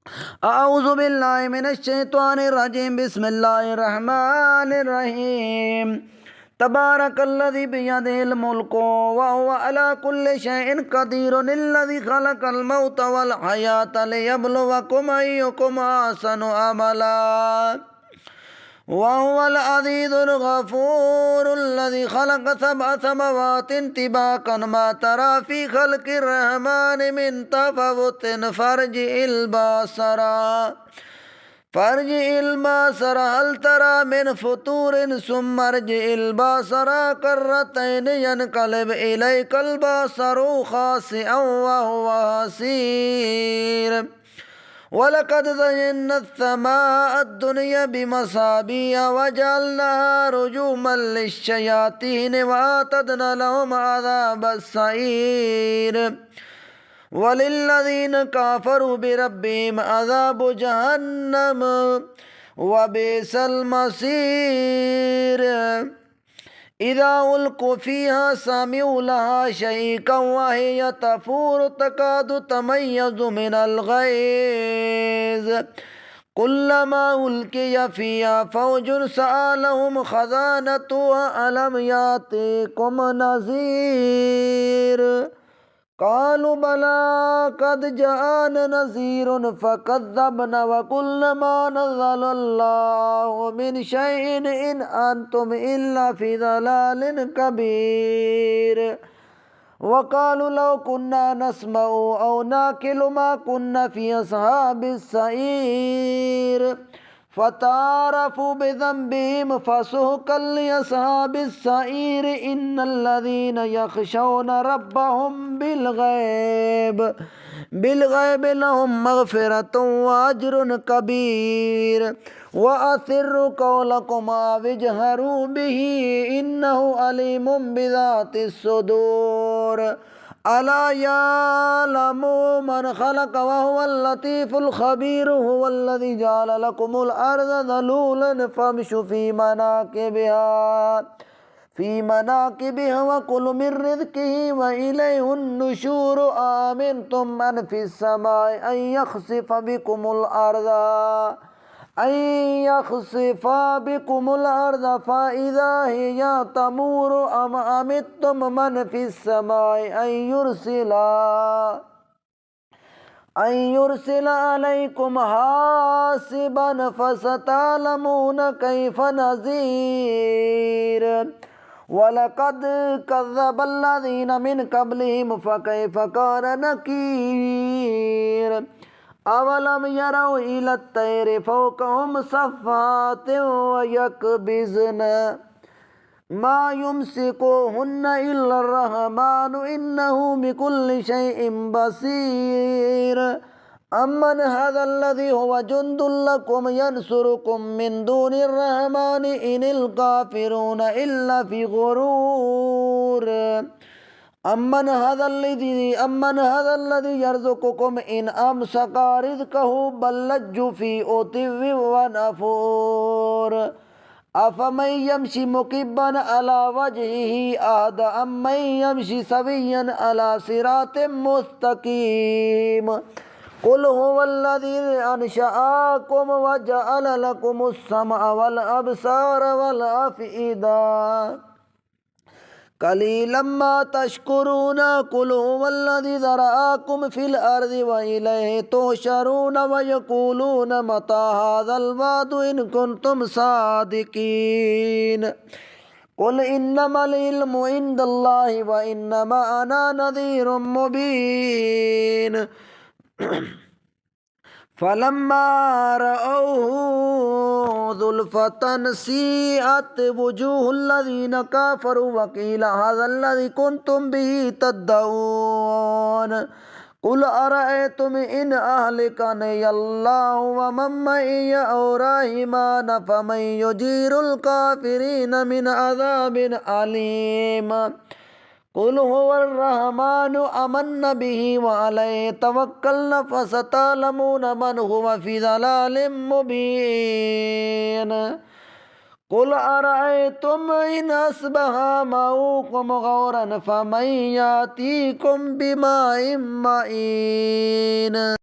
اعوذ باللہ من الشیطان الرجیم بسم اللہ الرحمن الرحیم تبارک الذی بیدہ الملک وہو علی کل شیء قدیر الذی خلق الموت والحیاة لیبلوکم ایکم احسن عملا وهو العزيز الغفور الذي خلق سبع سماوات طباقا ما ترى في خلق الرحمن من تفاوت فارجع البصر هل ترى من فطور ثم ارجع البصر كرتين ينقلب إليك البصر خاسئا وهو حسير وَلَقَدْ زَيَّنَّا السَّمَاءَ الدُّنْيَا بِمَصَابِيحَ وَجَعَلْنَاهَا رُجُومًا لِلشَّيَاطِينِ وَأَعْتَدْنَا لَهُمْ عَذَابَ السَّعِيرِ وَلِلَّذِينَ كَفَرُوا بِرَبِّهِمْ عَذَابُ جَهَنَّمَ وَبِئْسَ الْمَصِيرُ اذا القوا فيها سمعوا لها شهيقا وهي تفور تكاد تميز من الغيظ كلما ألقي فيها فوج سألهم خزانتها ألم يأتكم نذير قالوا بلى قد جاءنا نذير فكذبنا وقلنا ما نزل الله من شيء إن أنتم إلا في ضلال كبير وقالوا لو كنا نسمع أو ناكل ما كنا في أصحاب السعير فتعارفوا بذنبهم فسحقا لأصحاب السعير إن الذين يخشون ربهم بالغيب لهم مغفرة وأجر كبير وأسروا قولكم أو اجهروا به إنه عليم بذات الصدور ألا يعلم من خلق وهو اللطيف الخبير هو الذي جعل لكم الأرض ذلولا فامشوا في مناكبها وكلوا من رزقه وإليه النشور آمنتم من في السماء أن يخسف بكم الأرض فإذا هي تمور أم أمنتم من في السماء أن يرسل عليكم حاصبا فستعلمون كيف نذير وَلَقَدْ كَذَّبَ الَّذِينَ مِنْ قَبْلِهِمْ فَكَيْفَ كَانَ نَكِيرِ أَوَلَمْ يَرَوْا إِلَى الطَّيْرِ فَوْقَهُمْ صَافَّاتٍ وَيَقْبِضْنَ مَا يُمْسِكُهُنَّ إِلَّا الرَّحْمَنُ إِنَّهُ بِكُلِّ شَيْءٍ بَصِيرٌ أَمَّنْ هَذَا الَّذِي هُوَ جُنْدٌ لَكُمْ يَنْصُرُكُمْ مِنْ دُونِ الرَّحْمَنِ إِنِ الْكَافِرُونَ إِلَّا فِي غُرُورٍ أَمَّنْ هَذَا الَّذِي يَرْزُقُكُمْ إِنْ أَمْسَكَ رِزْقَهُ بَل لَجُّوا فِي عُتُوٍّ وَنُفُورٍ أَفَمَن يَمْشِي مُكِبًّا عَلَى وَجْهِهِ أَهْدَىٰ أَمَّن يَمْشِي سَوِيًّا عَلَى صِرَاطٍ مُّسْتَقِيمٍ قُلْ هُوَ الَّذِي أَنشَأَكُمْ وَجَعَلَ لَكُمُ السَّمْعَ وَالْأَبْصَارَ وَالْأَفْئِدَةَ قَلِيلًا مَا تَشْكُرُونَ قُلْ هُوَ الَّذِي ذَرَأَكُمْ فِي الْأَرْضِ وَإِلَيْهِ تُحْشَرُونَ وَيَقُولُونَ مَتَىٰ هَٰذَا الْوَعْدُ إِن كُنتُمْ صَادِقِينَ قُلْ إِنَّمَا الْعِلْمُ عِندَ اللَّهِ وَإِنَّمَا أَنَا نَذِيرٌ مُّبِينٌ فَلَمَّا رَأَوْهُ زُلْفَةً سِيئَتْ وُجُوهُ الَّذِينَ كَفَرُوا وَقِيلَ هَٰذَا الَّذِي كُنتُم بِهِ تَدَّعُونَ قُلْ أَرَأَيْتُمْ إِنْ أَهْلَكَنِيَ اللَّهُ وَمَن مَّعِيَ أَوْ رَحِمَنَا فَمَن يُجِيرُ الْكَافِرِينَ مِنْ عَذَابٍ أَلِيمٍ قُلْ هُوَ الرَّحْمَنُ آمَنَّا بِهِ وَعَلَيْهِ تَوَكَّلْنَا فَسَتَعْلَمُونَ مَنْ هُوَ فِي ضَلَالٍ مُّبِينٍ قُلْ أَرَأَيْتُمْ إِنْ أَصْبَحَ مَاؤُكُمْ غَوْرًا فَمَن يَأْتِيكُم بِمَاءٍ مَّعِينٍ